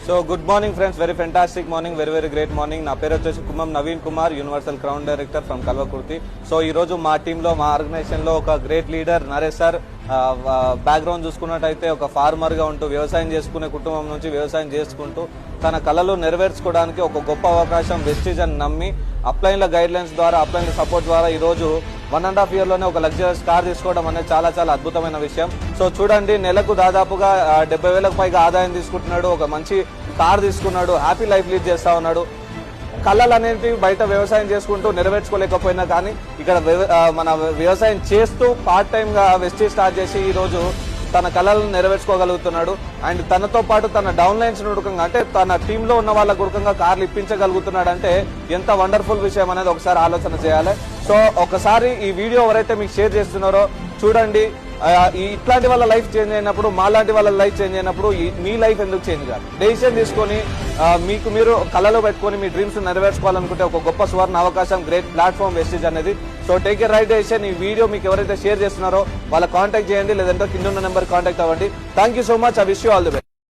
So good morning friends, very fantastic morning, very great morning. నా పేరు వచ్చేసి Kummam Naveen Kumar, universal crown director from Kalwakurthy. So ఈ రోజు మా టీంలో మా ఆర్గనైజేషన్ లో ఒక great leader Naresh sir. Background చూసుకున్నట్టయితే ఒక ఫార్మర్ గా ఉంటూ వ్యవసాయం చేసుకునే కుటుంబం నుంచి వ్యవసాయం చేసుకుంటూ తన కళలు నెరవేర్చుకోవడానికి ఒక గొప్ప అవకాశం వెస్టీజ్ అని నమ్మి అప్లైన్ల గైడ్ లైన్స్ ద్వారా అప్లైన్ల సపోర్ట్ ద్వారా ఈ రోజు 1.5 year లోనే ఒక లగ్జరీస్ కార్ తీసుకోవడం అనేది చాలా అద్భుతమైన విషయం. సో చూడండి, నెలకు దాదాపుగా 70,000కు పైగా ఆదాయం తీసుకుంటున్నాడు, ఒక మంచి కార్ తీసుకున్నాడు, హ్యాపీ లైఫ్ లీడ్ చేస్తా ఉన్నాడు. కళలు అనేవి బయట వ్యవసాయం చేసుకుంటూ నెరవేర్చుకోలేకపోయినా కానీ ఇక్కడ మన వ్యవసాయం చేస్తూ పార్ట్ టైం గా వెస్టీజ్ స్టార్ట్ చేసి ఈ రోజు తన కళలను నెరవేర్చుకోగలుగుతున్నాడు. అండ్ తనతో పాటు తన డౌన్ లైన్స్ ఉడకంగా అంటే తన టీంలో ఉన్న వాళ్ళ గురకంగా కార్లు ఇప్పించగలుగుతున్నాడు అంటే ఎంత వండర్ఫుల్ విషయం అనేది ఒకసారి ఆలోచన చేయాలి. సో ఒకసారి ఈ వీడియో ఎవరైతే మీకు షేర్ చేస్తున్నారో చూడండి. ఇట్లాంటి వాళ్ళ లైఫ్ చేంజ్ అయినప్పుడు, మాలాంటి వాళ్ళ లైఫ్ చేంజ్ అయినప్పుడు మీ లైఫ్ ఎందుకు చేంజ్ కాదు? డెసిషన్ తీసుకొని మీకు మీరు కళలో పెట్టుకొని మీ డ్రీమ్స్ నెరవేర్చుకోవాలనుకుంటే ఒక గొప్ప సువర్ణ అవకాశం, గ్రేట్ ప్లాట్ఫామ్ వెస్టీజ్ అనేది. So take a right decision. ఈ వీడియో మీకు ఎవరైతే షేర్ చేస్తున్నారో వాళ్ళ కాంటాక్ట్ చేయండి, లేదంటే కింద ఉన్న నెంబర్ కాంటాక్ట్ అవ్వండి. Thank you so much. I wish you all the best.